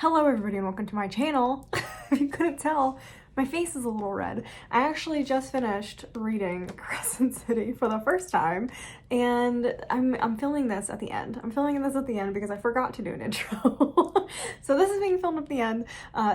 Hello everybody and welcome to my channel. If you couldn't tell, my face is a little red. I actually just finished reading Crescent City for the first time, and I'm filming this at the end. I'm filming this at the end because I forgot to do an intro. So this is being filmed at the end.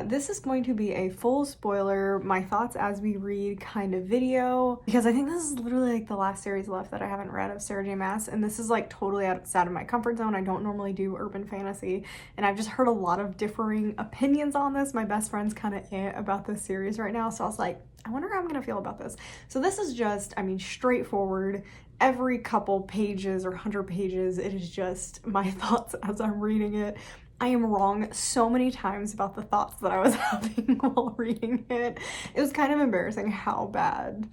This is going to be a full spoiler, my thoughts as we read kind of video, because I think this is literally like the last series left that I haven't read of Sarah J Maas, and this is like totally outside of my comfort zone. I don't normally do urban fantasy, and I've just heard a lot of differing opinions on this. My best friend's kind of about this series right now, so I was like, I wonder how I'm gonna feel about this. So this is just, I mean, straightforward. Every couple pages or 100 pages, it is just my thoughts as I'm reading it. I am wrong so many times about the thoughts that I was having while reading it. It was kind of embarrassing how bad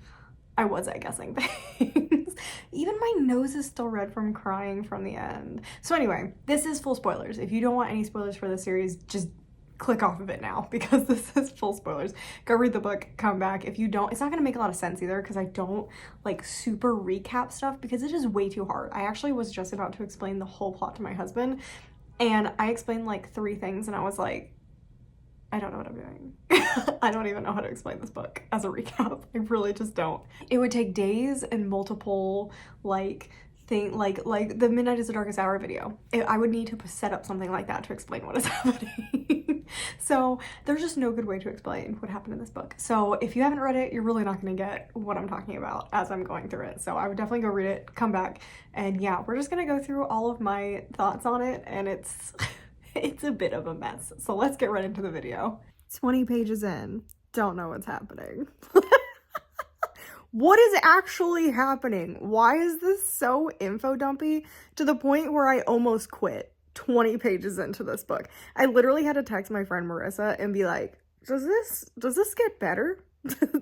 I was at guessing things. Even my nose is still red from crying from the end. So anyway, this is full spoilers. If you don't want any spoilers for the series, just click off of it now because this is full spoilers. Go read the book, come back. If you don't, it's not gonna make a lot of sense either because I don't like super recap stuff because it is way too hard. I actually was just about to explain the whole plot to my husband, and I explained like 3 things and I was like, I don't know what I'm doing. I don't even know how to explain this book as a recap. I really just don't. It would take days and multiple like the Midnight is the Darkest Hour video. I would need to set up something like that to explain what is happening. So there's just no good way to explain what happened in this book. So if you haven't read it, you're really not gonna get what I'm talking about as I'm going through it. So I would definitely go read it, come back, and yeah, we're just gonna go through all of my thoughts on it, and it's it's a bit of a mess. So let's get right into the video. 20 pages in, don't know what's happening. What is actually happening? Why is this so info dumpy to the point where I almost quit 20 pages into this book? I literally had to text my friend Marissa and be like, does this get better?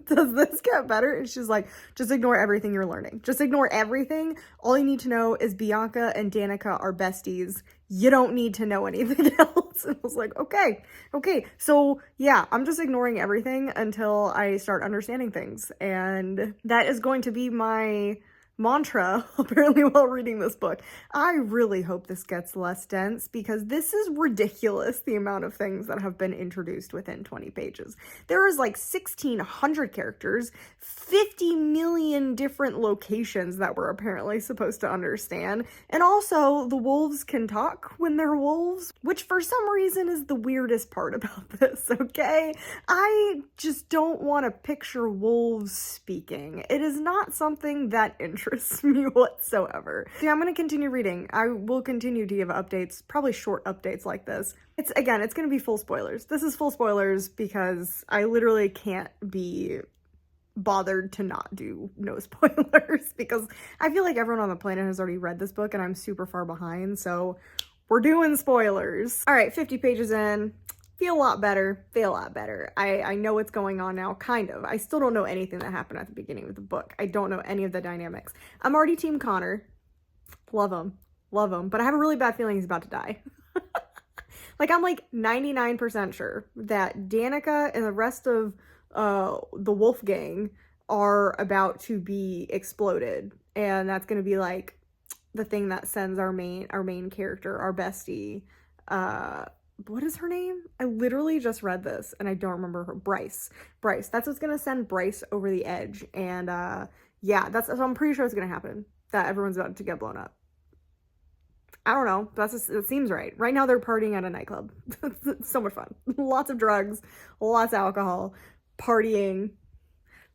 Does this get better? And she's like, just ignore everything you're learning. Just ignore everything. All you need to know is Bianca and Danica are besties. You don't need to know anything else. And I was like, okay. So yeah, I'm just ignoring everything until I start understanding things. And that is going to be my mantra apparently while reading this book. I really hope this gets less dense because this is ridiculous, the amount of things that have been introduced within 20 pages. There is like 1,600 characters, 50 million different locations that we're apparently supposed to understand, and also the wolves can talk when they're wolves, which for some reason is the weirdest part about this, okay? I just don't want to picture wolves speaking. It is not something that interests me whatsoever. Yeah, I'm gonna continue reading. I will continue to give updates, probably short updates like this. It's gonna be full spoilers. This is full spoilers because I literally can't be bothered to not do no spoilers because I feel like everyone on the planet has already read this book and I'm super far behind, so we're doing spoilers. All right, 50 pages in. Feel a lot better. I know what's going on now, kind of. I still don't know anything that happened at the beginning of the book. I don't know any of the dynamics. I'm already Team Connor. Love him, but I have a really bad feeling he's about to die. Like, I'm like 99% sure that Danica and the rest of the Wolf Gang are about to be exploded, and that's gonna be like the thing that sends our main character, our bestie, what is her name? I literally just read this and I don't remember her. Bryce. That's what's gonna send Bryce over the edge. And yeah, so I'm pretty sure it's gonna happen. That everyone's about to get blown up. I don't know. It seems right. Right now they're partying at a nightclub. It's so much fun. Lots of drugs, lots of alcohol, partying.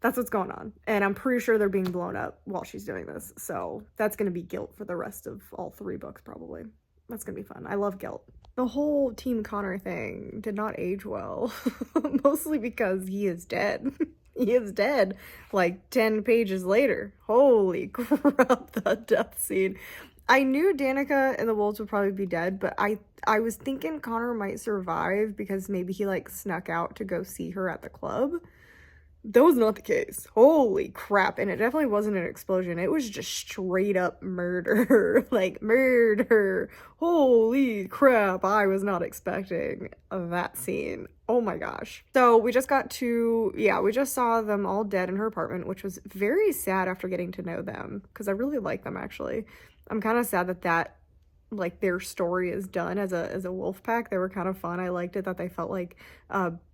That's what's going on. And I'm pretty sure they're being blown up while she's doing this. So that's gonna be guilt for the rest of all 3 books probably. That's gonna be fun. I love guilt. The whole Team Connor thing did not age well, mostly because he is dead. He is dead like 10 pages later. Holy crap, that death scene. I knew Danica and the wolves would probably be dead, but I was thinking Connor might survive because maybe he like snuck out to go see her at the club. That was not the case. Holy crap. And it definitely wasn't an explosion. It was just straight up murder. Like, murder. Holy crap. I was not expecting that scene. Oh my gosh. So we just we just saw them all dead in her apartment, which was very sad after getting to know them, because I really like them actually. I'm kind of sad that like their story is done as a wolf pack. They were kind of fun. I liked it that they felt like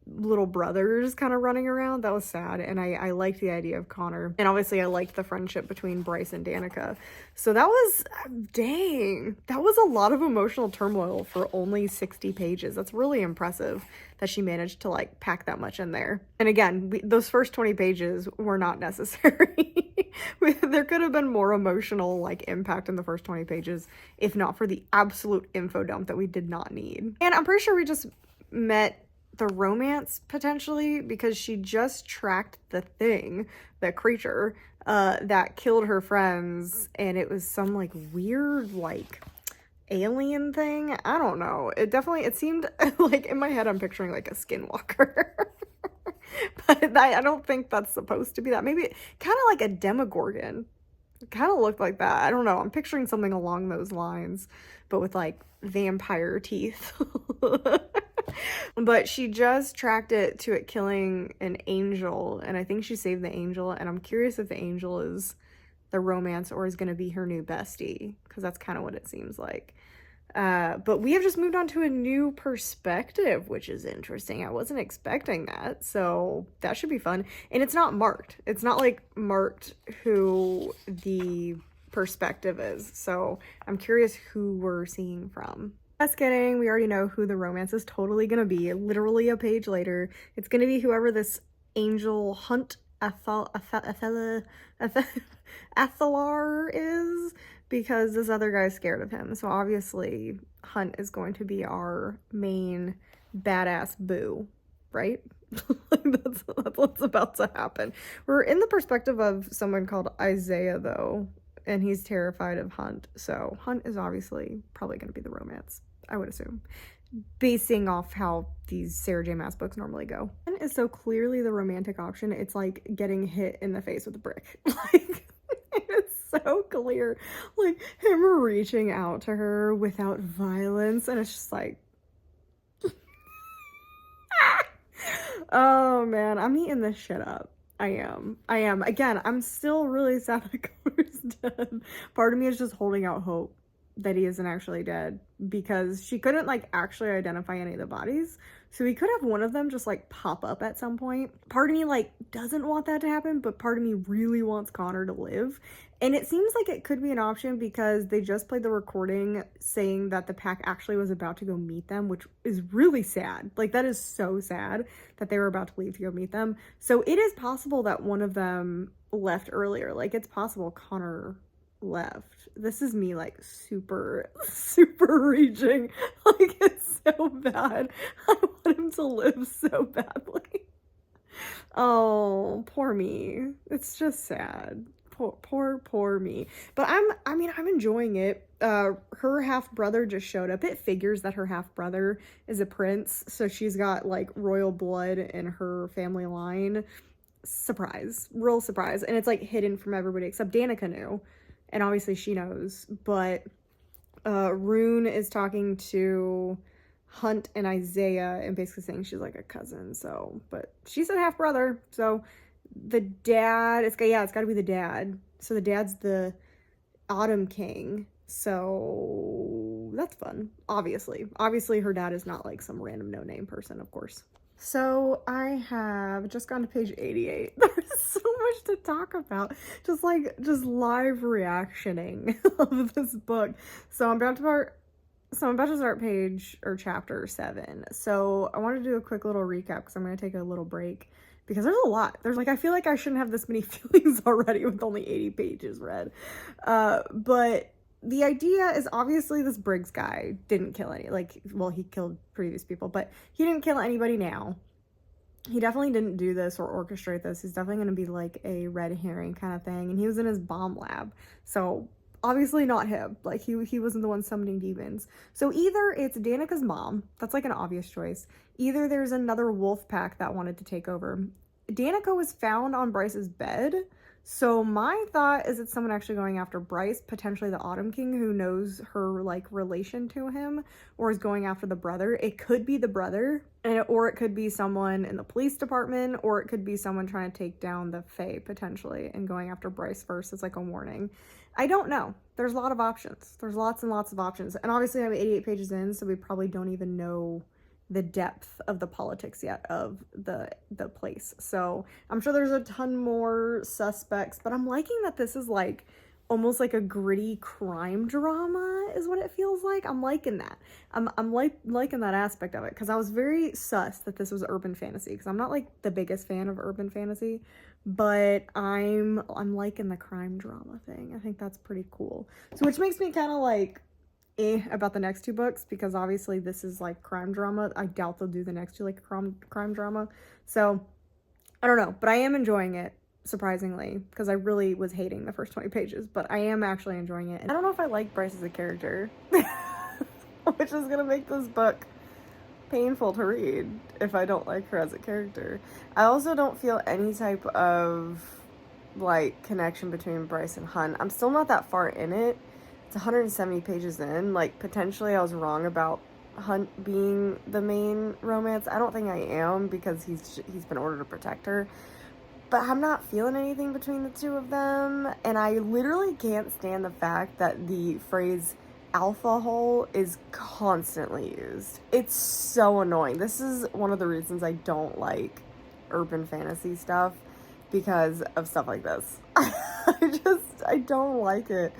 little brothers kind of running around. That was sad, and I liked the idea of Connor, and obviously I liked the friendship between Bryce and Danica. So that was, dang, that was a lot of emotional turmoil for only 60 pages. That's really impressive that she managed to like pack that much in there. And again, those first 20 pages were not necessary. There could have been more emotional like impact in the first 20 pages if not for the absolute info dump that we did not need. And I'm pretty sure we just met the romance potentially because she just tracked the thing, the creature that killed her friends, and it was some like weird like alien thing. I don't know. It seemed like in my head I'm picturing like a skinwalker. But I don't think that's supposed to be that. Maybe kind of like a demogorgon. It kind of looked like that. I don't know. I'm picturing something along those lines, but with like vampire teeth. But she just tracked it to it killing an angel, and I think she saved the angel, and I'm curious if the angel is the romance or is going to be her new bestie, because that's kind of what it seems like. But we have just moved on to a new perspective, which is interesting. I wasn't expecting that, so that should be fun. And it's not marked. It's not like marked who the perspective is, so I'm curious who we're seeing from. Just kidding, we already know who the romance is totally gonna be. Literally a page later, it's gonna be whoever this angel Hunt Athelar is, because this other guy's scared of him. So obviously Hunt is going to be our main badass boo, right? That's what's about to happen. We're in the perspective of someone called Isaiah though, and he's terrified of Hunt. So Hunt is obviously probably going to be the romance, I would assume, basing off how these Sarah J Maas books normally go. Hunt is so clearly the romantic option. It's like getting hit in the face with a brick. Like, it's so clear. Like him reaching out to her without violence, and it's just like, oh man, I'm eating this shit up. I am. Again, I'm still really sad that Connor's dead. Part of me is just holding out hope that he isn't actually dead, because she couldn't like actually identify any of the bodies. So we could have one of them just like pop up at some point. Part of me like doesn't want that to happen, but part of me really wants Connor to live. And it seems like it could be an option because they just played the recording saying that the pack actually was about to go meet them, which is really sad. Like, that is so sad that they were about to leave to go meet them. So it is possible that one of them left earlier. Like, it's possible Connor left. This is me like super reaching. Like, it's so bad. I want him to live so badly. Oh, poor me. It's just sad. Poor me. But I'm enjoying it. Her half brother just showed up. It figures that her half brother is a prince, so she's got like royal blood in her family line. Surprise, real surprise. And it's like hidden from everybody except Danica knew, and obviously she knows. But Rune is talking to Hunt and Isaiah and basically saying she's like a cousin. So, but she's a half brother, so the dad, it's got to be the dad. So the dad's the Autumn King. So that's fun. Obviously her dad is not like some random no-name person, of course. So I have just gone to page 88. There's so much to talk about. Just live reactioning of this book. So I'm about to start page or chapter 7. So I want to do a quick little recap because I'm going to take a little break, because there's a lot. I feel like I shouldn't have this many feelings already with only 80 pages read. But the idea is obviously this Briggs guy didn't kill any, he killed previous people, but he didn't kill anybody now. He definitely didn't do this or orchestrate this. He's definitely going to be like a red herring kind of thing. And he was in his bomb lab. So obviously not him. Like he wasn't the one summoning demons. So either it's Danica's mom. That's like an obvious choice. Either there's another wolf pack that wanted to take over. Danica was found on Bryce's bed. So my thought is it's someone actually going after Bryce, potentially the Autumn King, who knows her like relation to him, or is going after the brother. It could be the brother, or it could be someone in the police department, or it could be someone trying to take down the Fae potentially and going after Bryce first as like a warning. I don't know. There's a lot of options. There's lots and lots of options. And obviously I'm 88 pages in, so we probably don't even know the depth of the politics yet of the place. So I'm sure there's a ton more suspects, but I'm liking that this is like almost like a gritty crime drama is what it feels like. I'm liking that. I'm liking that aspect of it, because I was very sus that this was urban fantasy, because I'm not like the biggest fan of urban fantasy, but I'm liking the crime drama thing. I think that's pretty cool. So which makes me kind of like about the next two books, because obviously this is like crime drama. I doubt they'll do the next two like crime drama. So I don't know, but I am enjoying it, surprisingly, because I really was hating the first 20 pages, but I am actually enjoying it. And I don't know if I like Bryce as a character, which is gonna make this book painful to read if I don't like her as a character. I also don't feel any type of like connection between Bryce and Hunt. I'm still not that far in it. It's 170 pages in. Like, potentially I was wrong about Hunt being the main romance. I don't think I am, because he's been ordered to protect her. But I'm not feeling anything between the two of them. And I literally can't stand the fact that the phrase alpha hole is constantly used. It's so annoying. This is one of the reasons I don't like urban fantasy stuff, because of stuff like this. I don't like it.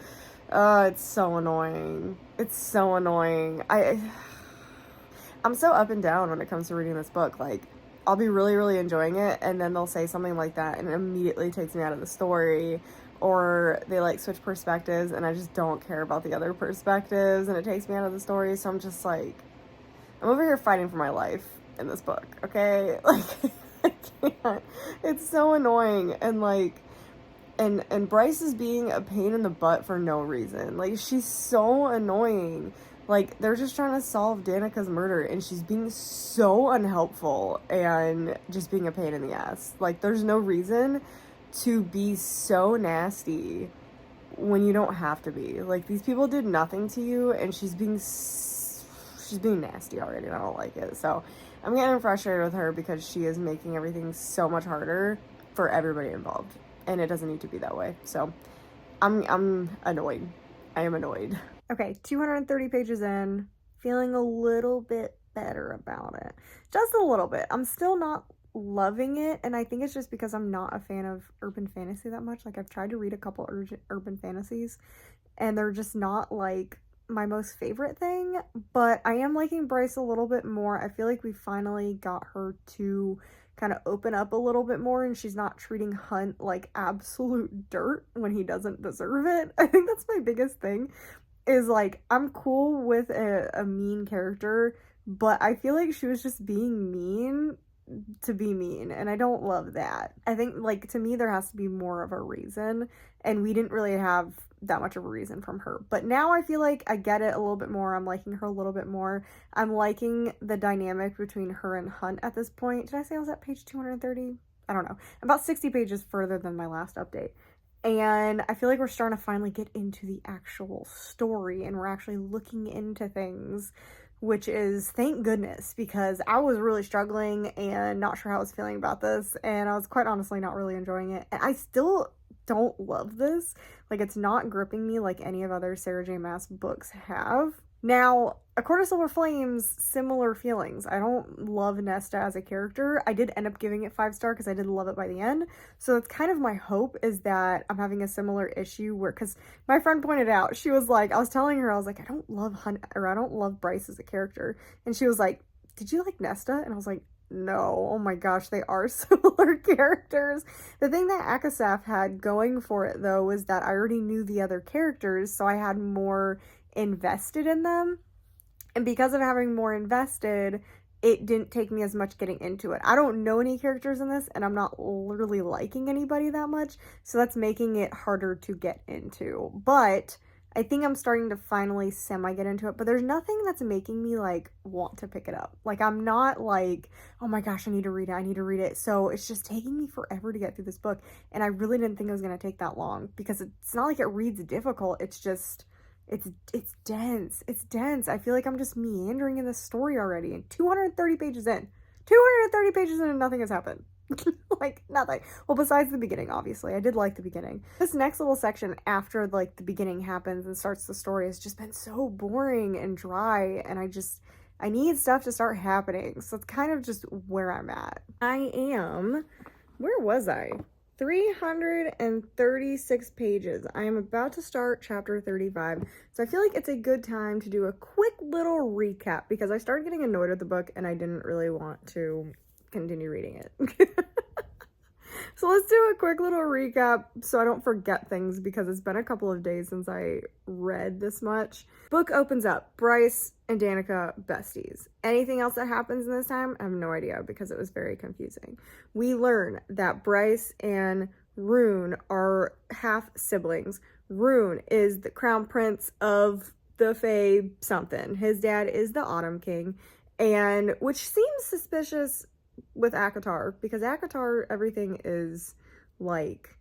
It's so annoying. It's so annoying. I'm so up and down when it comes to reading this book. Like, I'll be really, really enjoying it, and then they'll say something like that, and it immediately takes me out of the story. Or they, like, switch perspectives, and I just don't care about the other perspectives, and it takes me out of the story. So I'm just, like, I'm over here fighting for my life in this book, okay? Like, I can't. It's so annoying, and, like, and Bryce is being a pain in the butt for no reason. Like, she's so annoying. Like, they're just trying to solve Danica's murder, and she's being so unhelpful and just being a pain in the ass. Like, there's no reason to be so nasty when you don't have to be. Like, these people did nothing to you, and she's being nasty already, and I don't like it. So I'm getting frustrated with her, because she is making everything so much harder for everybody involved, and it doesn't need to be that way. So I'm annoyed. I am annoyed. Okay, 230 pages in, feeling a little bit better about it. Just a little bit. I'm still not loving it, and I think it's just because I'm not a fan of urban fantasy that much. Like, I've tried to read a couple urban fantasies, and they're just not like my most favorite thing, but I am liking Bryce a little bit more. I feel like we finally got her to kind of open up a little bit more, and she's not treating Hunt like absolute dirt when he doesn't deserve it. I think that's my biggest thing, is like, I'm cool with a mean character, but I feel like she was just being mean to be mean, and I don't love that. I think, like, to me there has to be more of a reason, and we didn't really have that much of a reason from her. But now I feel like I get it a little bit more. I'm liking her a little bit more. I'm liking the dynamic between her and Hunt at this point. Did I say I was at page 230? I don't know. I'm about 60 pages further than my last update. And I feel like we're starting to finally get into the actual story, and we're actually looking into things, which is, thank goodness, because I was really struggling and not sure how I was feeling about this, and I was quite honestly not really enjoying it. And I still don't love this. Like, it's not gripping me like any of other Sarah J Maas books have. Now, A Court of Silver Flames, similar feelings. I don't love Nesta as a character. I did end up giving it 5-star because I did love it by the end. So it's kind of my hope, is that I'm having a similar issue where, because my friend pointed out, she was like, I was telling her, I was like, I don't love Bryce as a character. And she was like, did you like Nesta? And I was like, no. Oh my gosh, they are similar characters. The thing that Akasaf had going for it, though, was that I already knew the other characters, so I had more invested in them. And because of having more invested, it didn't take me as much getting into it. I don't know any characters in this, and I'm not literally liking anybody that much, so that's making it harder to get into. But I think I'm starting to finally semi get into it, but there's nothing that's making me like want to pick it up. Like I'm not like, oh my gosh, I need to read it. I need to read it. So it's just taking me forever to get through this book. And I really didn't think it was going to take that long because it's not like it reads difficult. It's just it's dense. It's dense. I feel like I'm just meandering in this story already and 230 pages in. 230 pages in and nothing has happened. Like nothing. Well, besides the beginning, obviously. I did like the beginning. This next little section after like the beginning happens and starts the story has just been so boring and dry, and I need stuff to start happening. So it's kind of just where I'm at. Where was I? 336 pages. I am about to start chapter 35. So I feel like it's a good time to do a quick little recap because I started getting annoyed with the book and I didn't really want to continue reading it. So let's do a quick little recap so I don't forget things because it's been a couple of days since I read this much. Book opens up. Bryce and Danica besties. Anything else that happens in this time? I have no idea because it was very confusing. We learn that Bryce and Rune are half siblings. Rune is the crown prince of the Fae something. His dad is the Autumn King, and which seems suspicious with ACOTAR because ACOTAR everything is like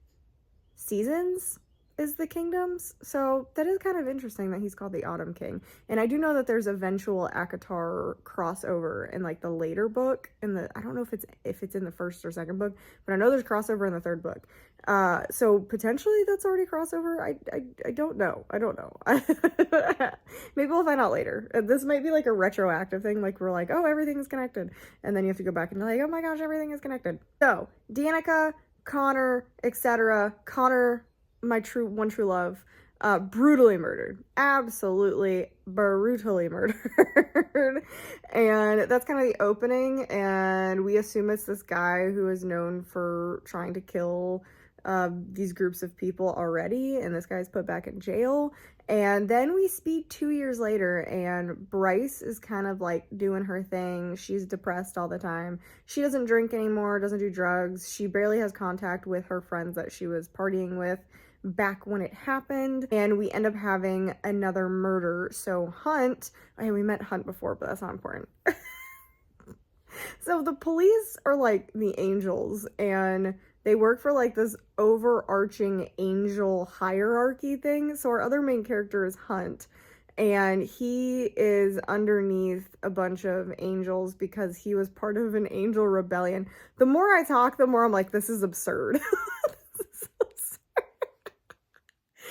seasons is the kingdoms, so that is kind of interesting that he's called the Autumn King. And I do know that there's eventual ACOTAR crossover in like the later book, in the I don't know if it's in the first or second book, but I know there's crossover in the third book. So potentially that's already crossover. I don't know. Maybe we'll find out later. This might be like a retroactive thing, like we're like, oh, everything's connected, and then you have to go back and be like, oh my gosh, everything is connected. So Danica, Connor, etc. Connor, my one true love, brutally murdered. Absolutely brutally murdered. And that's kind of the opening, and we assume it's this guy who is known for trying to kill these groups of people already, and this guy's put back in jail. And then we speed 2 years later, and Bryce is kind of like doing her thing. She's depressed all the time. She doesn't drink anymore, doesn't do drugs. She barely has contact with her friends that she was partying with back when it happened, and we end up having another murder. So Hunt, we met Hunt before, but that's not important. So the police are like the angels, and they work for like this overarching angel hierarchy thing. So our other main character is Hunt, and he is underneath a bunch of angels because he was part of an angel rebellion. The more I talk, the more I'm like, this is absurd.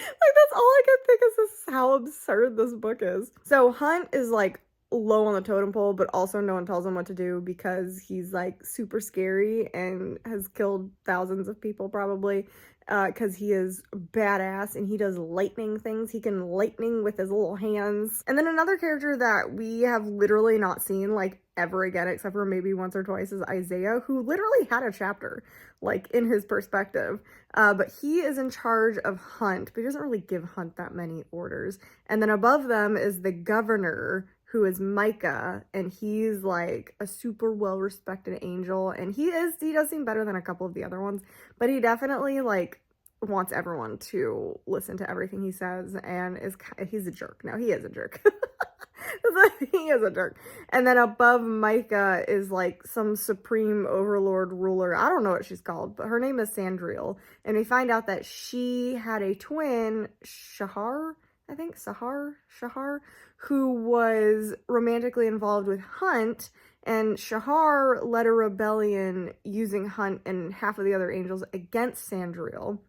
Like, that's all I can think is this is how absurd this book is. So Hunt is like low on the totem pole, but also no one tells him what to do because he's like super scary and has killed thousands of people probably, because he is badass and he does lightning things. He can lightning with his little hands. And then another character that we have literally not seen like ever again, except for maybe once or twice, is Isaiah, who literally had a chapter like in his perspective. But he is in charge of Hunt, but he doesn't really give Hunt that many orders. And then above them is the governor, who is Micah, and he's like a super well-respected angel, and he does seem better than a couple of the other ones, but he definitely like wants everyone to listen to everything he says, and he's a jerk. No, he is a jerk. He is a jerk. And then above Micah is like some supreme overlord ruler. I don't know what she's called, but her name is Sandriel, and we find out that she had a twin, Shahar, I think, Shahar, who was romantically involved with Hunt, and Shahar led a rebellion using Hunt and half of the other angels against Sandriel.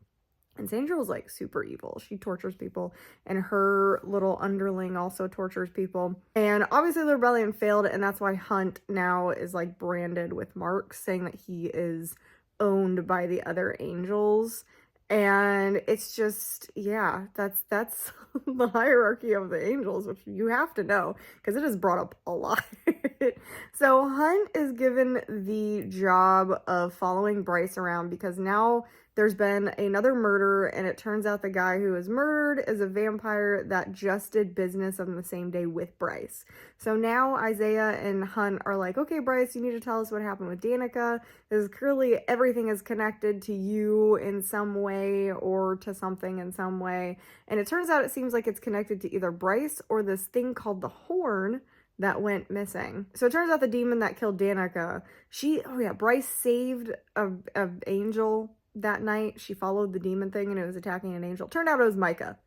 And Sandriel's like super evil. She tortures people, and her little underling also tortures people. And obviously the rebellion failed, and that's why Hunt now is like branded with marks saying that he is owned by the other angels. And it's just, yeah, that's the hierarchy of the angels, which you have to know because it is brought up a lot. So Hunt is given the job of following Bryce around because now there's been another murder, and it turns out the guy who was murdered is a vampire that just did business on the same day with Bryce. So now Isaiah and Hunt are like, okay, Bryce, you need to tell us what happened with Danica. Because clearly everything is connected to you in some way or to something in some way. And it turns out it seems like it's connected to either Bryce or this thing called the Horn that went missing. So it turns out the demon that killed Danica, Bryce saved a angel that night. She followed the demon thing and it was attacking an angel. Turned out it was Micah.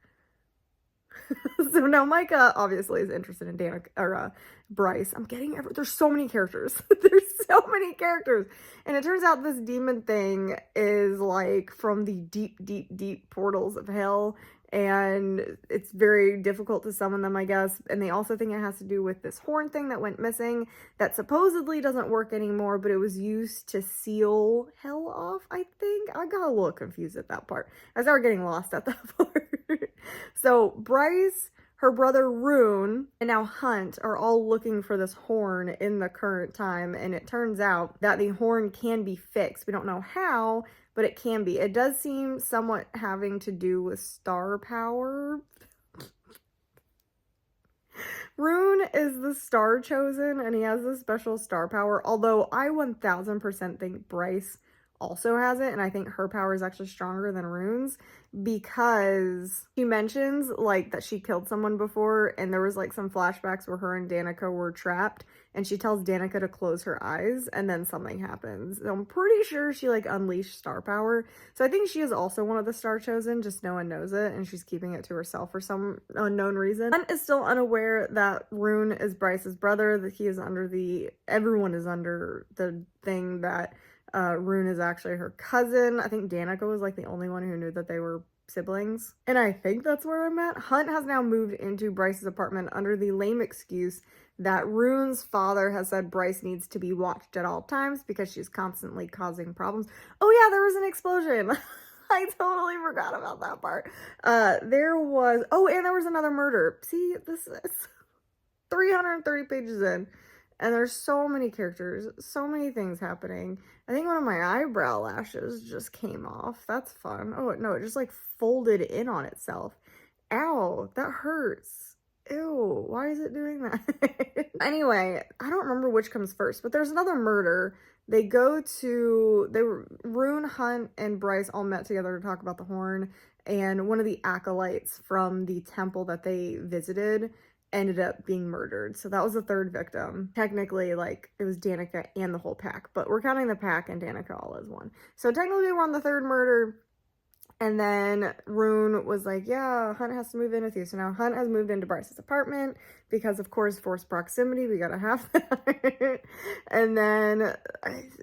So now Micah obviously is interested in Danica, or Bryce. There's so many characters. There's so many characters. And it turns out this demon thing is like from the deep, deep, deep portals of hell. And it's very difficult to summon them, I guess. And they also think it has to do with this horn thing that went missing that supposedly doesn't work anymore, but it was used to seal hell off, I think. I got a little confused at that part. I started getting lost at that part. So Bryce, her brother Rune, and now Hunt are all looking for this horn in the current time. And it turns out that the horn can be fixed. We don't know how, but it can be. It does seem somewhat having to do with star power. Rune is the star chosen, and he has this special star power, although I 1000% think Bryce also has it, and I think her power is actually stronger than Rune's, because she mentions, like, that she killed someone before, and there was, like, some flashbacks where her and Danica were trapped, and she tells Danica to close her eyes, and then something happens. So I'm pretty sure she, like, unleashed star power. So I think she is also one of the star chosen, just no one knows it, and she's keeping it to herself for some unknown reason. Hunt is still unaware that Rune is Bryce's brother, that he is everyone is under the thing that Rune is actually her cousin. I think Danica was like the only one who knew that they were siblings. And I think that's where I'm at. Hunt has now moved into Bryce's apartment under the lame excuse that Rune's father has said Bryce needs to be watched at all times because she's constantly causing problems. Oh yeah, there was an explosion. I totally forgot about that part. And there was another murder. See, this is 330 pages in. And there's so many characters, so many things happening. I think one of my eyebrow lashes just came off. That's fun. Oh, no, it just like folded in on itself. Ow, that hurts. Ew, why is it doing that? Anyway, I don't remember which comes first, but there's another murder. Rune, Hunt, and Bryce all met together to talk about the horn, and one of the acolytes from the temple that they visited ended up being murdered. So that was the third victim. Technically, like, it was Danica and the whole pack, but we're counting the pack and Danica all as one. So technically we're on the third murder. And then Rune was like, yeah, Hunt has to move in with you. So now Hunt has moved into Bryce's apartment because, of course, forced proximity. We gotta have that. And then,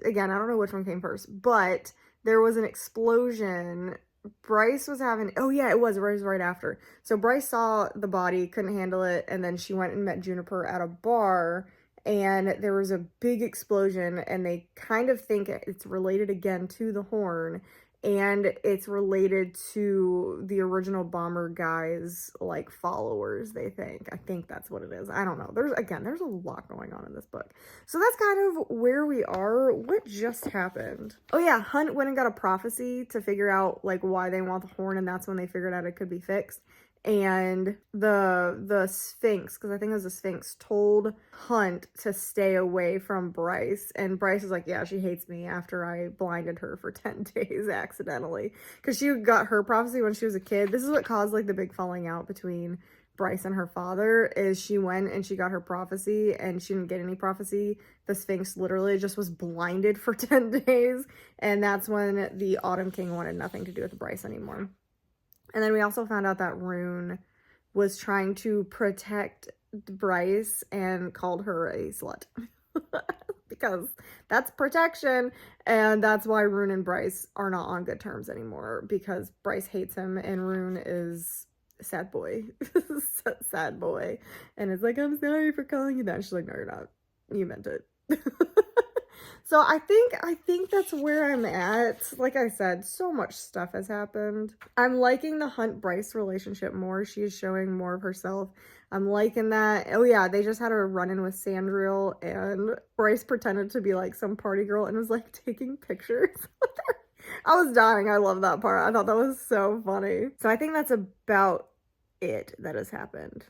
again, I don't know which one came first, but there was an explosion. Bryce was having, it was right after. So Bryce saw the body, couldn't handle it, and then she went and met Juniper at a bar, and there was a big explosion, and they kind of think it's related again to the horn, and it's related to the original bomber guy's, like, followers, they think. I think that's what it is. I don't know. There's a lot going on in this book. So that's kind of where we are. What just happened? Oh yeah, Hunt went and got a prophecy to figure out, like, why they want the horn, and that's when they figured out it could be fixed. And the Sphinx, because I think it was the Sphinx, told Hunt to stay away from Bryce. And Bryce is like, yeah, she hates me after I blinded her for 10 days accidentally. Because she got her prophecy when she was a kid. This is what caused, like, the big falling out between Bryce and her father, is she went and she got her prophecy and she didn't get any prophecy. The Sphinx literally just was blinded for 10 days. And that's when the Autumn King wanted nothing to do with Bryce anymore. And then we also found out that Rune was trying to protect Bryce and called her a slut. Because that's protection. And that's why Rune and Bryce are not on good terms anymore. Because Bryce hates him and Rune is a sad boy. Sad boy. And it's like, I'm sorry for calling you that. And she's like, no, you're not. You meant it. So I think that's where I'm at. Like I said, so much stuff has happened. I'm liking the Hunt Bryce relationship more. She is showing more of herself. I'm liking that. Oh yeah, they just had a run-in with Sandriel, and Bryce pretended to be like some party girl and was like taking pictures with her. I was dying. I love that part. I thought that was so funny. So I think that's about it that has happened.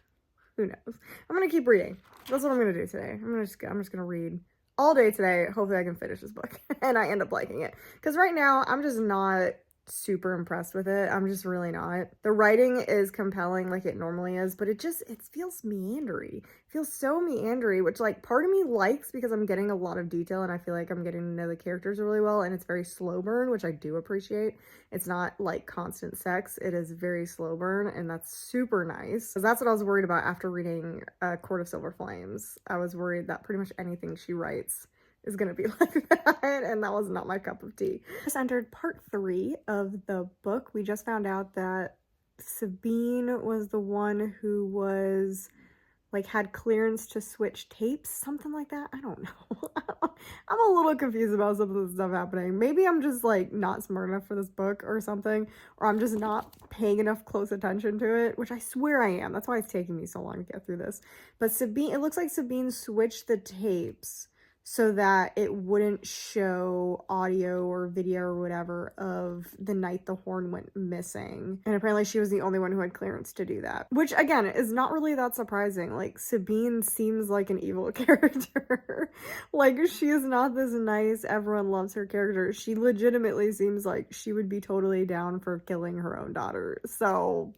Who knows? I'm gonna keep reading. That's what I'm gonna do today. I'm just gonna read all day today. Hopefully I can finish this book and I end up liking it. Because right now I'm just not super impressed with it. I'm just really not. The writing is compelling like it normally is, but it feels meandery. It feels so meandery, which like part of me likes because I'm getting a lot of detail and I feel like I'm getting to know the characters really well, and it's very slow burn, which I do appreciate. It's not like constant sex. It is very slow burn, and that's super nice. Because that's what I was worried about after reading Court of Silver Flames. I was worried that pretty much anything she writes is gonna be like that, and that was not my cup of tea. Just entered part 3 of the book. We just found out that Sabine was the one who was like had clearance to switch tapes, something like that. I don't know. I'm a little confused about some of the stuff happening. Maybe I'm just like not smart enough for this book or something, or I'm just not paying enough close attention to it, which I swear I am. That's why it's taking me so long to get through this. But Sabine, it looks like Sabine switched the tapes so that it wouldn't show audio or video or whatever of the night the horn went missing. And apparently she was the only one who had clearance to do that. Which, again, is not really that surprising. Like, Sabine seems like an evil character. Like, she is not this nice, everyone loves her character. She legitimately seems like she would be totally down for killing her own daughter. So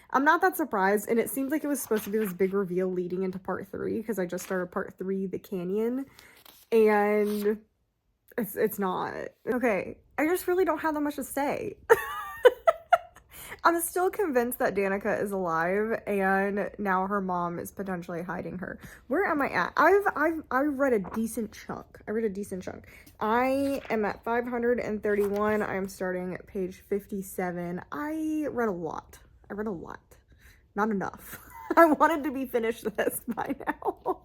I'm not that surprised, and it seems like it was supposed to be this big reveal leading into part 3, because I just started part 3, The Canyon, and it's not. Okay, I just really don't have that much to say. I'm still convinced that Danica is alive, and now her mom is potentially hiding her. Where am I at? I've read a decent chunk. I am at 531. I am starting at page 57. I read a lot. Not enough. I wanted to be finished this by now.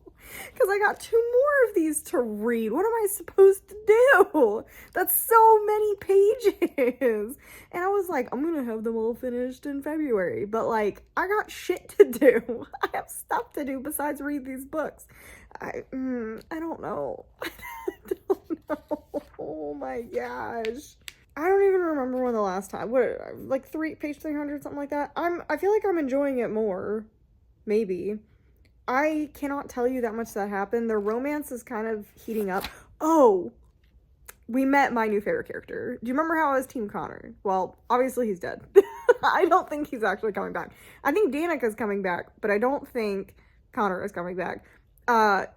Because I got 2 more of these to read. What am I supposed to do? That's so many pages. And I was like, I'm gonna have them all finished in February. But like, I got shit to do. I have stuff to do besides read these books. I don't know. I don't know. Oh my gosh. I don't even remember when the last time, like page 300, something like that. I feel like I'm enjoying it more. Maybe. I cannot tell you that much that happened. The romance is kind of heating up. Oh, we met my new favorite character. Do you remember how I was Team Connor? Well, obviously he's dead. I don't think he's actually coming back. I think Danica's coming back, but I don't think Connor is coming back.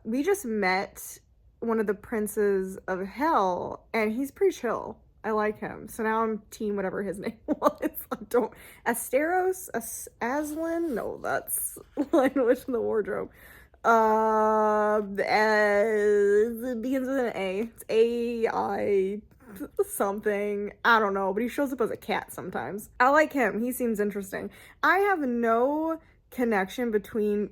We just met one of the princes of hell, and he's pretty chill. I like him. So now I'm team whatever his name was. I don't... Asteros? Aslan? No, that's Language in the Wardrobe. It begins with an A. It's A-I something. I don't know, but he shows up as a cat sometimes. I like him. He seems interesting. I have no connection between...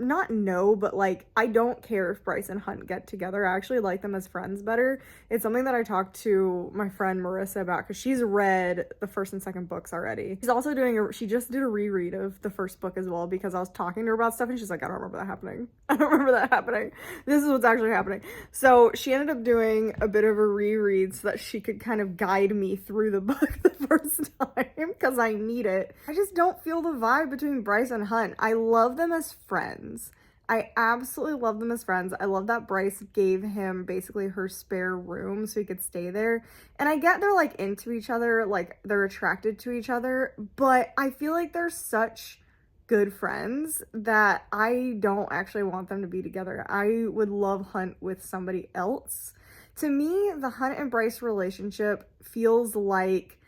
Not no, but like, I don't care if Bryce and Hunt get together. I actually like them as friends better. It's something that I talked to my friend Marissa about, because she's read the first and second books already. She's also she just did a reread of the first book as well, because I was talking to her about stuff and she's like, I don't remember that happening. This is what's actually happening. So she ended up doing a bit of a reread so that she could kind of guide me through the book the first time, because I need it. I just don't feel the vibe between Bryce and Hunt. I love them as friends. I absolutely love them as friends. I love that Bryce gave him basically her spare room so he could stay there. And I get they're like into each other, like they're attracted to each other, but I feel like they're such good friends that I don't actually want them to be together. I would love Hunt with somebody else. To me, the Hunt and Bryce relationship feels like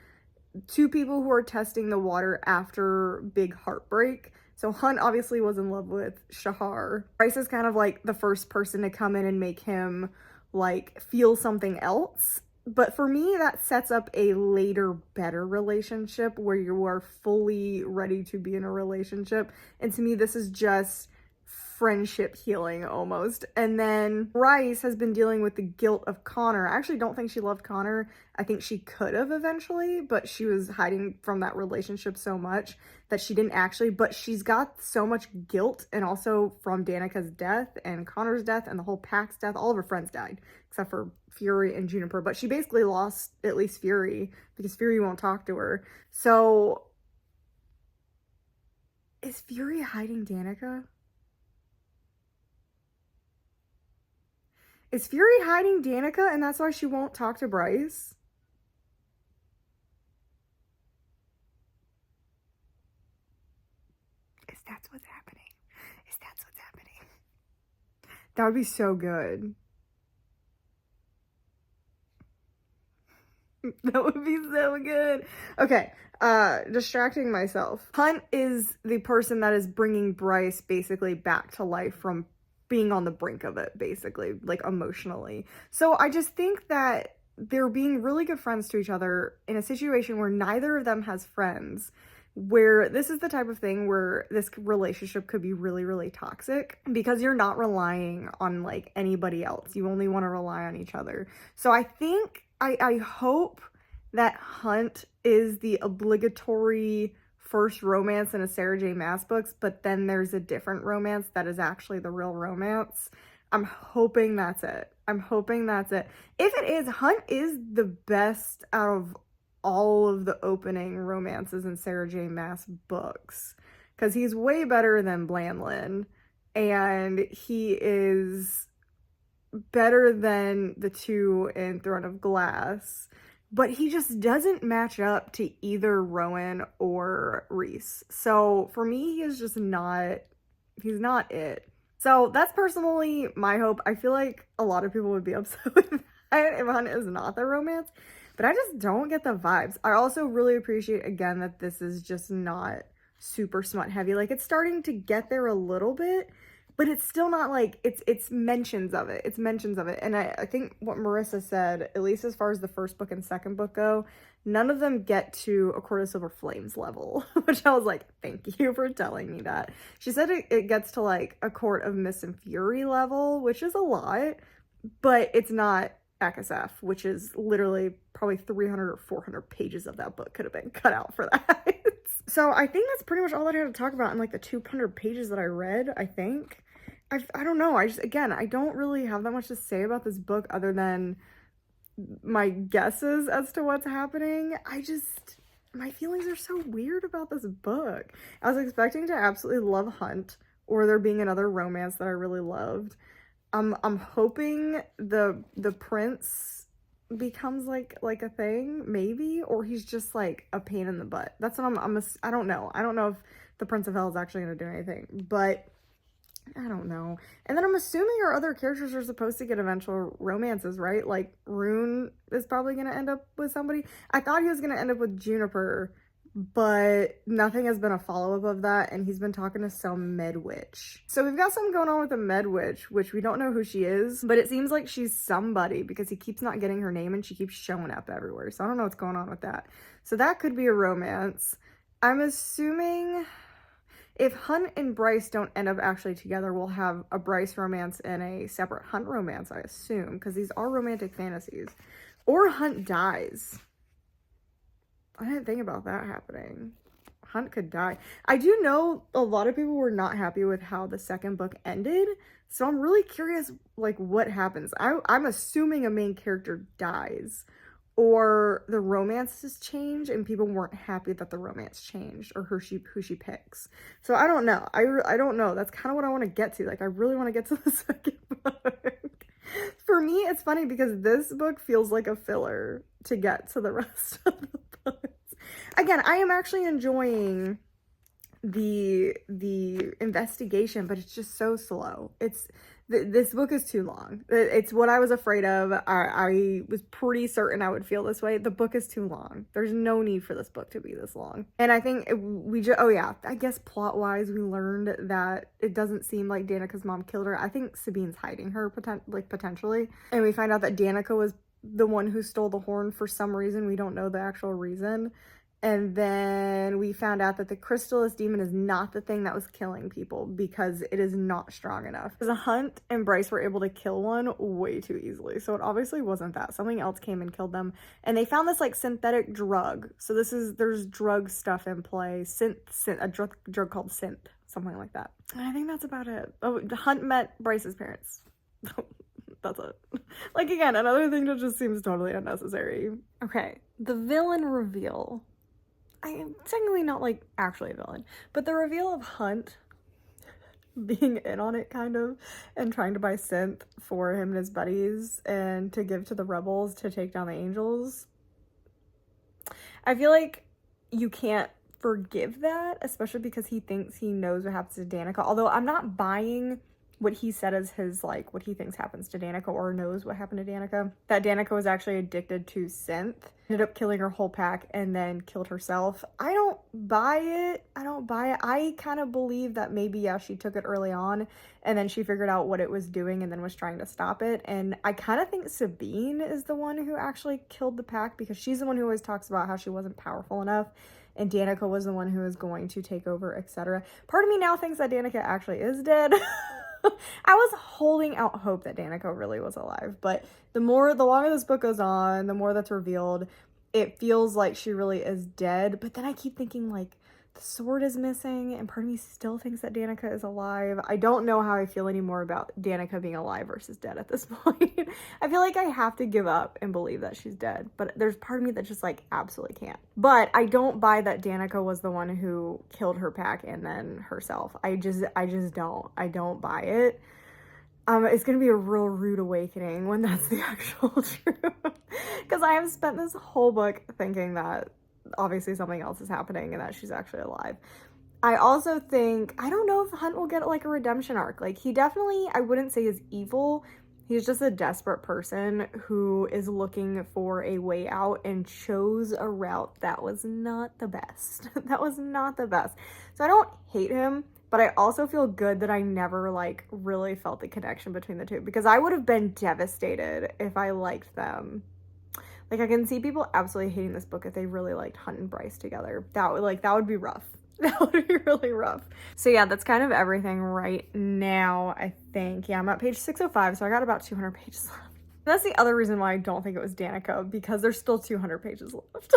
2 people who are testing the water after big heartbreak. So Hunt obviously was in love with Shahar. Bryce is kind of like the first person to come in and make him like feel something else. But for me, that sets up a later, better relationship where you are fully ready to be in a relationship. And to me, this is just friendship healing almost. And then Bryce has been dealing with the guilt of Connor. I actually don't think she loved Connor. I think she could have eventually, but she was hiding from that relationship so much that she didn't actually. But she's got so much guilt, and also from Danica's death and Connor's death and the whole pack's death. All of her friends died except for Fury and Juniper, but she basically lost at least Fury because Fury won't talk to her. So is Fury hiding Danica? Is Fury hiding Danica and that's why she won't talk to Bryce? Is that what's happening? Is that what's happening? That would be so good. That would be so good. Okay, distracting myself. Hunt is the person that is bringing Bryce basically back to life from being on the brink of it, basically, like emotionally. So I just think that they're being really good friends to each other in a situation where neither of them has friends, where this is the type of thing where this relationship could be really, really toxic because you're not relying on like anybody else. You only want to rely on each other. So I think, I hope that Hunt is the obligatory first romance in a Sarah J. Maas books, but then there's a different romance that is actually the real romance. I'm hoping that's it. I'm hoping that's it. If it is, Hunt is the best out of all of the opening romances in Sarah J. Maas books, because he's way better than Blandlin, and he is better than the two in Throne of Glass, but he just doesn't match up to either Rowan or Rhys. So for me, he is just not, he's not it. So that's personally my hope. I feel like a lot of people would be upset with that if Hunt is not the romance, but I just don't get the vibes. I also really appreciate, again, that this is just not super smut heavy. Like, it's starting to get there a little bit, but it's still not like, it's mentions of it. It's mentions of it. And I think what Marissa said, at least as far as the first book and second book go, none of them get to A Court of Silver Flames level, which I was like, thank you for telling me that. She said it gets to like A Court of Mist and Fury level, which is a lot, but it's not ACSF, which is literally probably 300 or 400 pages of that book could have been cut out for that. So I think that's pretty much all that I had to talk about in like the 200 pages that I read, I think. I don't know. I don't really have that much to say about this book other than my guesses as to what's happening. My feelings are so weird about this book. I was expecting to absolutely love Hunt, or there being another romance that I really loved. I'm hoping the prince becomes like a thing, maybe, or he's just like a pain in the butt. That's what I don't know. I don't know if the Prince of Hell is actually going to do anything, but I don't know. And then I'm assuming our other characters are supposed to get eventual romances, right? Like Rune is probably going to end up with somebody. I thought he was going to end up with Juniper, but nothing has been a follow-up of that, and he's been talking to some med witch. So we've got something going on with the med witch, which we don't know who she is, but it seems like she's somebody because he keeps not getting her name and she keeps showing up everywhere. So I don't know what's going on with that. So that could be a romance. I'm assuming if Hunt and Bryce don't end up actually together, we'll have a Bryce romance and a separate Hunt romance, I assume, because these are romantic fantasies. Or Hunt dies. I didn't think about that happening. Hunt could die. I do know a lot of people were not happy with how the second book ended, so I'm really curious, like, what happens. I'm assuming a main character dies, or the romances change and people weren't happy that the romance changed, or who she picks. So I don't know. I don't know. That's kind of what I want to get to. Like, I really want to get to the second book. For me, it's funny because this book feels like a filler to get to the rest of the books. Again, I am actually enjoying the investigation, but it's just so slow. This book is too long. It's what I was afraid of. I was pretty certain I would feel this way. The book is too long. There's no need for this book to be this long. And I think oh yeah, I guess plot-wise, we learned that it doesn't seem like Danica's mom killed her. I think Sabine's hiding her, potentially. And we find out that Danica was the one who stole the horn for some reason. We don't know the actual reason. And then we found out that the crystallis demon is not the thing that was killing people because it is not strong enough. Because Hunt and Bryce were able to kill one way too easily. So it obviously wasn't that. Something else came and killed them. And they found this like synthetic drug. So there's drug stuff in play. A drug called synth. Something like that. And I think that's about it. Oh, Hunt met Bryce's parents. That's it. Like, again, another thing that just seems totally unnecessary. Okay, the villain reveal. I am technically not, like, actually a villain, but the reveal of Hunt being in on it, kind of, and trying to buy synth for him and his buddies and to give to the rebels to take down the angels. I feel like you can't forgive that, especially because he thinks he knows what happens to Danica, although I'm not buying what he said as his, like, what he thinks happens to Danica or knows what happened to Danica. That Danica was actually addicted to synth, ended up killing her whole pack, and then killed herself. I don't buy it. I kind of believe that maybe, yeah, she took it early on, and then she figured out what it was doing and then was trying to stop it. And I kind of think Sabine is the one who actually killed the pack, because she's the one who always talks about how she wasn't powerful enough, and Danica was the one who was going to take over, etc. Part of me now thinks that Danica actually is dead. I was holding out hope that Danica really was alive, but the longer this book goes on, the more that's revealed, it feels like she really is dead. But then I keep thinking, like, the sword is missing, and part of me still thinks that Danica is alive. I don't know how I feel anymore about Danica being alive versus dead at this point. I feel like I have to give up and believe that she's dead, but there's part of me that just, like, absolutely can't. But I don't buy that Danica was the one who killed her pack and then herself. I just don't. I don't buy it. It's gonna be a real rude awakening when that's the actual truth. Because I have spent this whole book thinking that obviously something else is happening and that she's actually alive. I also think, I don't know if Hunt will get like a redemption arc. Like, he definitely, I wouldn't say is evil. He's just a desperate person who is looking for a way out and chose a route that was not the best. That was not the best. So I don't hate him, but I also feel good that I never like really felt the connection between the two, because I would have been devastated if I liked them. Like, I can see people absolutely hating this book if they really liked Hunt and Bryce together. That would be rough. That would be really rough. So yeah, that's kind of everything right now, I think. Yeah, I'm at page 605, so I got about 200 pages left. That's the other reason why I don't think it was Danica, because there's still 200 pages left.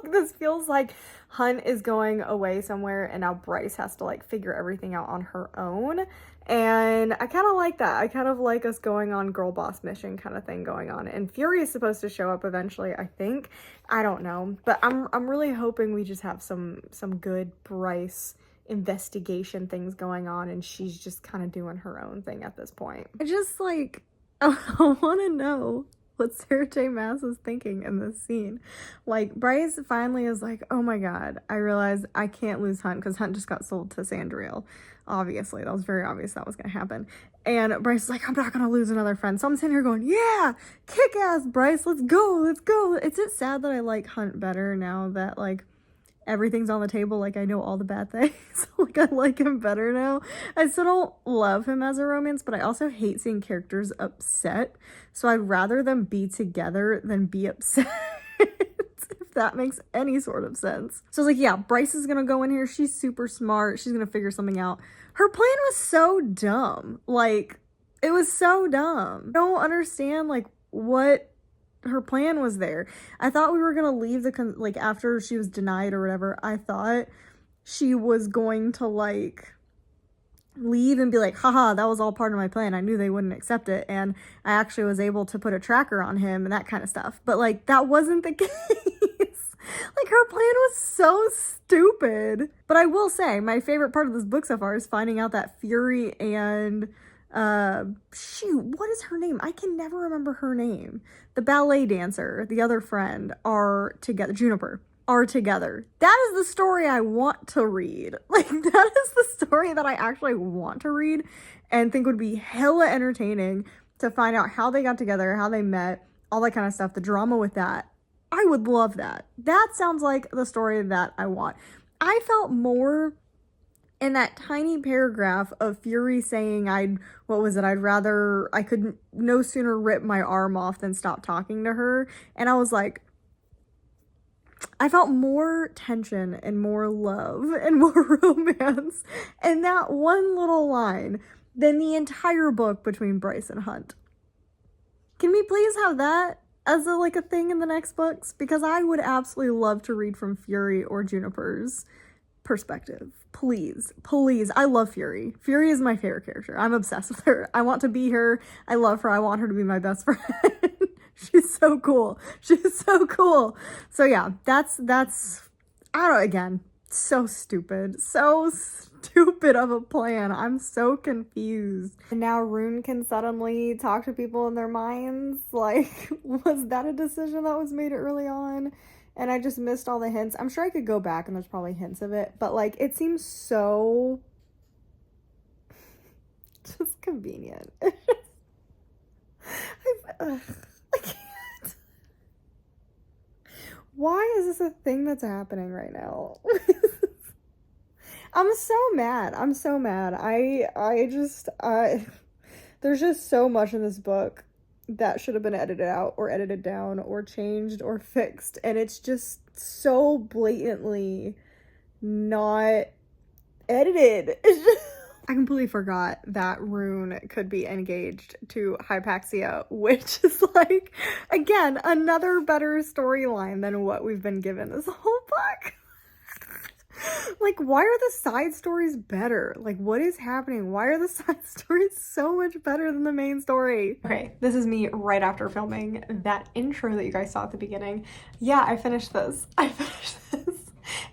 This feels like Hunt is going away somewhere, and now Bryce has to, like, figure everything out on her own. And I kind of like that. I kind of like us going on girl boss mission kind of thing going on. And Fury is supposed to show up eventually, I think. I don't know. But I'm really hoping we just have some good Bryce investigation things going on, and she's just kind of doing her own thing at this point. I just, like, I want to know what Sarah J. Maas is thinking in this scene. Like, Bryce finally is like, oh my god, I realized I can't lose Hunt, because Hunt just got sold to Sandriel. Obviously, that was very obvious that was gonna happen. And Bryce is like, I'm not gonna lose another friend. So I'm sitting here going, yeah, kick ass, Bryce, let's go, let's go. Is it sad that I like Hunt better now that, like, everything's on the table? Like, I know all the bad things. Like, I like him better now. I still don't love him as a romance, but I also hate seeing characters upset. So I'd rather them be together than be upset. If that makes any sort of sense. So I was like, yeah, Bryce is gonna go in here. She's super smart. She's gonna figure something out. Her plan was so dumb. Like, it was so dumb. I don't understand, like, what her plan was there. I thought we were gonna leave like, after she was denied or whatever, I thought she was going to, like, leave and be like, haha, that was all part of my plan. I knew they wouldn't accept it, and I actually was able to put a tracker on him and that kind of stuff. But, like, that wasn't the case. Like, her plan was so stupid. But I will say, my favorite part of this book so far is finding out that Fury and shoot, what is her name? I can never remember her name. The ballet dancer, the other friend, are together. Juniper are together. That is the story I want to read. Like, that is the story that I actually want to read and think would be hella entertaining, to find out how they got together, how they met, all that kind of stuff, the drama with that. I would love that. That sounds like the story that I want. I felt more in that tiny paragraph of Fury saying I could no sooner rip my arm off than stop talking to her. And I was like, I felt more tension and more love and more romance in that one little line than the entire book between Bryce and Hunt. Can we please have that as a thing in the next books? Because I would absolutely love to read from Fury or Juniper's perspective. Please, please. I love Fury. Fury is my favorite character. I'm obsessed with her. I want to be her. I love her. I want her to be my best friend. She's so cool. She's so cool. So yeah, that's I don't know, again, so stupid. So stupid of a plan. I'm so confused. And now Rune can suddenly talk to people in their minds. Like, was that a decision that was made early on? And I just missed all the hints. I'm sure I could go back and there's probably hints of it, but like, it seems so just convenient. I can't. Why is this a thing that's happening right now? I'm so mad. I'm so mad. There's just so much in this book that should have been edited out or edited down or changed or fixed, and it's just so blatantly not edited. I completely forgot that Rune could be engaged to Hypaxia, which is like, again, another better storyline than what we've been given this whole book. Like, why are the side stories better? Like, what is happening? Why are the side stories so much better than the main story? Okay, this is me right after filming that intro that you guys saw at the beginning. Yeah, I finished this.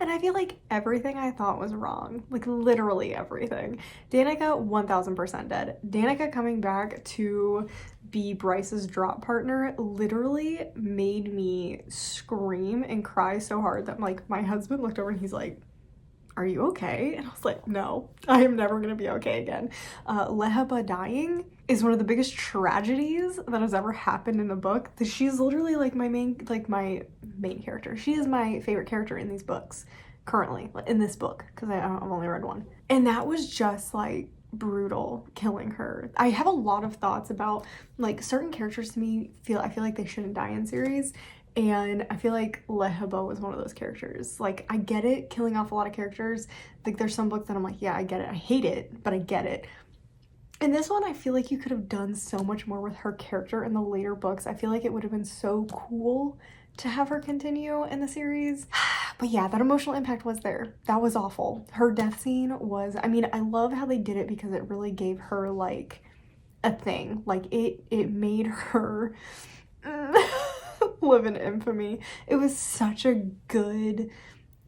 And I feel like everything I thought was wrong. Like, literally everything. Danica, 1000% dead. Danica coming back to be Bryce's drop partner literally made me scream and cry so hard that, like, my husband looked over and he's like, "Are you okay?" And I was like, no, I am never gonna be okay again. Leheba dying is one of the biggest tragedies that has ever happened in a book. She's literally like my main character. She is my favorite character in these books currently, in this book, because I've only read one. And that was just like brutal, killing her. I have a lot of thoughts about like certain characters to me I feel like they shouldn't die in series. And I feel like Leheba was one of those characters. Like, I get it, killing off a lot of characters. Like, there's some books that I'm like, yeah, I get it. I hate it, but I get it. And this one, I feel like you could have done so much more with her character in the later books. I feel like it would have been so cool to have her continue in the series. But yeah, that emotional impact was there. That was awful. Her death scene was, I mean, I love how they did it because it really gave her, like, a thing. Like, it made her live in infamy. It was such a good,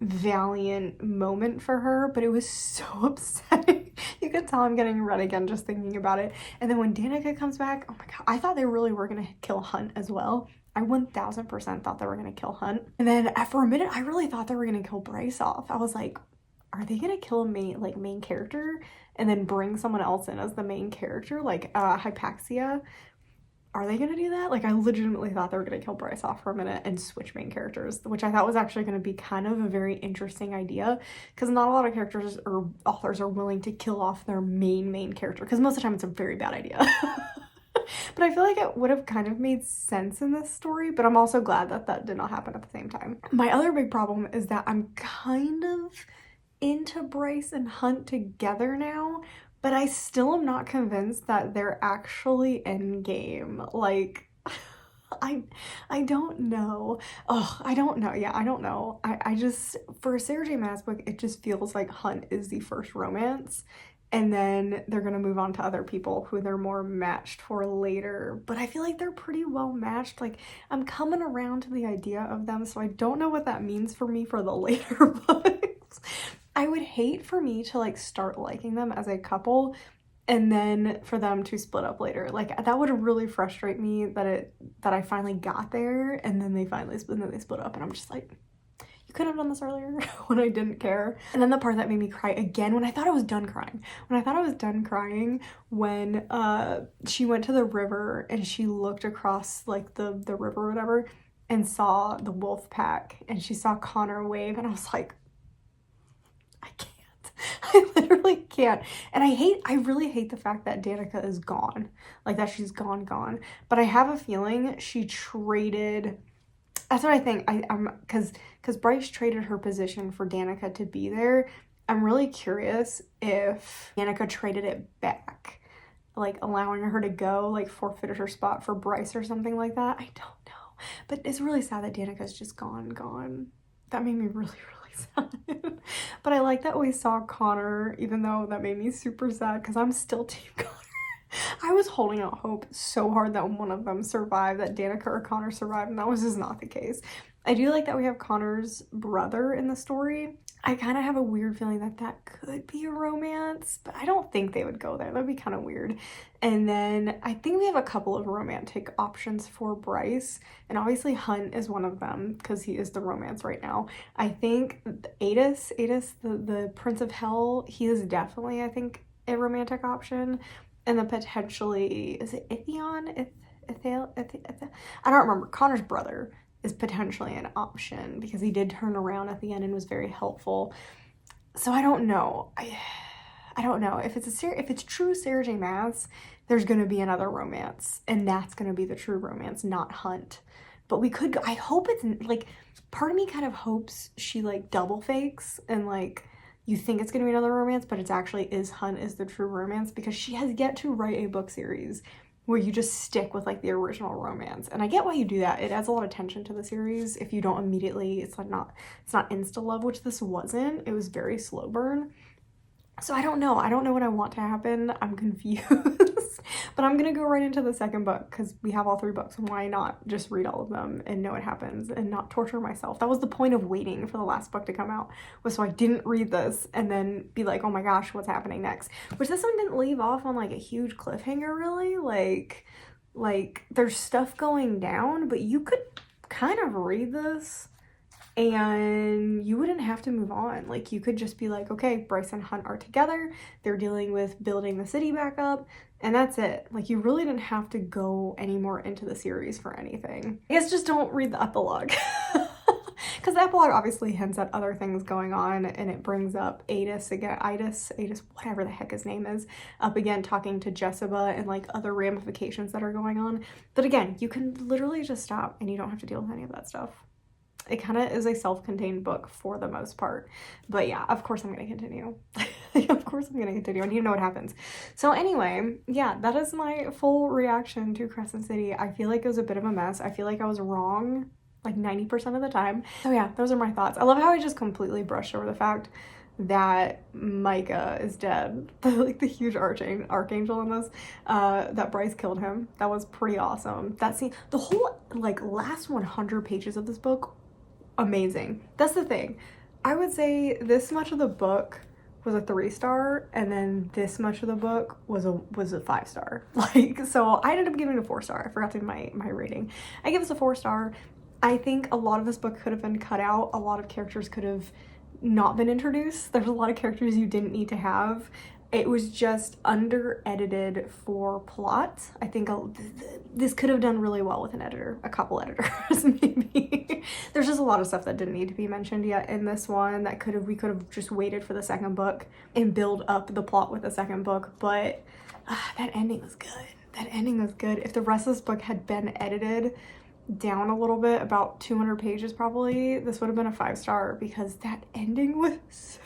valiant moment for her, but it was so upsetting. You can tell I'm getting red again just thinking about it. And then when Danica comes back, oh my god, I thought they really were gonna kill Hunt as well. I 1000% thought they were gonna kill Hunt. And then for a minute, I really thought they were gonna kill Bryce off. I was like, are they gonna kill a main character and then bring someone else in as the main character, like Hypaxia? Are they gonna do that? Like, I legitimately thought they were gonna kill Bryce off for a minute and switch main characters, which I thought was actually gonna be kind of a very interesting idea, because not a lot of characters or authors are willing to kill off their main character, because most of the time it's a very bad idea. But I feel like it would have kind of made sense in this story, but I'm also glad that that did not happen at the same time. My other big problem is that I'm kind of into Bryce and Hunt together now, but I still am not convinced that they're actually endgame. Like, I don't know. Oh, I don't know. Yeah, I don't know. I just, for a Sarah J. Maas book, it just feels like Hunt is the first romance, and then they're gonna move on to other people who they're more matched for later. But I feel like they're pretty well matched. Like, I'm coming around to the idea of them, so I don't know what that means for me for the later books. I would hate for me to like start liking them as a couple and then for them to split up later. Like, that would really frustrate me that I finally got there and then they split up, and I'm just like, you could have done this earlier when I didn't care. And then the part that made me cry again when I thought I was done crying. When she went to the river and she looked across like the river or whatever and saw the wolf pack and she saw Connor wave, and I was like, I can't. I literally can't. And I really hate the fact that Danica is gone. Like, that she's gone. But I have a feeling she traded That's what I think. I'm because Bryce traded her position for Danica to be there. I'm really curious if Danica traded it back, like allowing her to go, like forfeited her spot for Bryce or something like that. I don't know. But it's really sad that Danica's just gone. That made me really, really sad. But I like that we saw Connor, even though that made me super sad because I'm still Team Connor. I was holding out hope so hard that one of them survived, that Danica or Connor survived, and that was just not the case. I do like that we have Connor's brother in the story. I kind of have a weird feeling that that could be a romance, but I don't think they would go there. That'd be kind of weird. And then I think we have a couple of romantic options for Bryce, and obviously Hunt is one of them because he is the romance right now. I think Adis, the Prince of Hell, he is definitely, I think, a romantic option. And then potentially, is it Ithion? I don't remember. Connor's brother is potentially an option because he did turn around at the end and was very helpful. So I don't know. I don't know if it's true Sarah J. Maas, there's gonna be another romance, and that's gonna be the true romance, not Hunt. But we could go. I hope it's like, part of me kind of hopes she like double fakes and like, you think it's gonna be another romance, but it's actually Hunt is the true romance, because she has yet to write a book series where you just stick with like the original romance. And I get why you do that. It adds a lot of tension to the series if you don't immediately, it's not insta love, which this wasn't. It was very slow burn. So I don't know what I want to happen. I'm confused. But I'm gonna go right into the second book because we have all 3 books. Why not just read all of them and know what happens and not torture myself? That was the point of waiting for the last book to come out, was so I didn't read this and then be like, oh my gosh, what's happening next? Which this one didn't leave off on like a huge cliffhanger, really. Like there's stuff going down, but you could kind of read this and you wouldn't have to move on. Like, you could just be like, okay, Bryce and Hunt are together, they're dealing with building the city back up, and that's it. Like, you really didn't have to go any more into the series for anything. I guess just don't read the epilogue. Because the epilogue obviously hints at other things going on, and it brings up Adis, whatever the heck his name is, up again talking to Jessica and like other ramifications that are going on. But again, you can literally just stop and you don't have to deal with any of that stuff. It kind of is a self-contained book for the most part. But yeah, of course I'm going to continue. Of course I'm going to continue. I need to know what happens. So anyway, yeah, that is my full reaction to Crescent City. I feel like it was a bit of a mess. I feel like I was wrong like 90% of the time. So yeah, those are my thoughts. I love how I just completely brushed over the fact that Micah is dead. Like the huge archangel in this, that Bryce killed him. That was pretty awesome. That scene, the whole like last 100 pages of this book, amazing. That's the thing. I would say this much of the book was a 3-star, and then this much of the book was a 5-star. Like, so I ended up giving it a 4-star. I forgot to do my rating. I give this a 4-star. I think a lot of this book could have been cut out. A lot of characters could have not been introduced. There's a lot of characters you didn't need to have. It was just under edited for plot. I think this could have done really well with an editor, a couple editors maybe. There's just a lot of stuff that didn't need to be mentioned yet in this one that we could have just waited for the second book and build up the plot with the second book. But that ending was good. That ending was good. If the rest of this book had been edited down a little bit, about 200 pages probably, this would have been a 5-star, because that ending was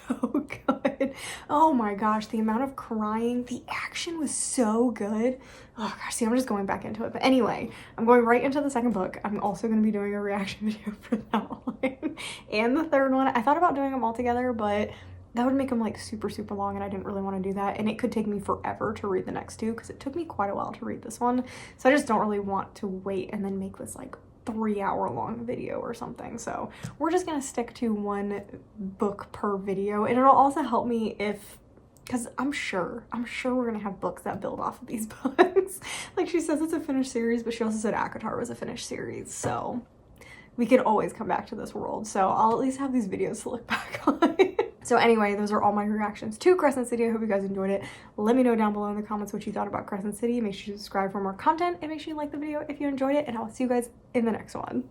so good. Oh my gosh, the amount of crying, the action was so good. Oh gosh, see, I'm just going back into it. But anyway, I'm going right into the second book. I'm also going to be doing a reaction video for that one and the third one. I thought about doing them all together, but that would make them like super long, and I didn't really want to do that, and it could take me forever to read the next 2 because it took me quite a while to read this one. So I just don't really want to wait and then make this like 3-hour long video or something. So we're just gonna stick to 1 book per video, and it'll also help me because I'm sure we're gonna have books that build off of these books. Like, she says it's a finished series, but she also said ACOTAR was a finished series, so we can always come back to this world. So I'll at least have these videos to look back on. So anyway, those are all my reactions to Crescent City. I hope you guys enjoyed it. Let me know down below in the comments what you thought about Crescent City. Make sure you subscribe for more content, and make sure you like the video if you enjoyed it, and I'll see you guys in the next one.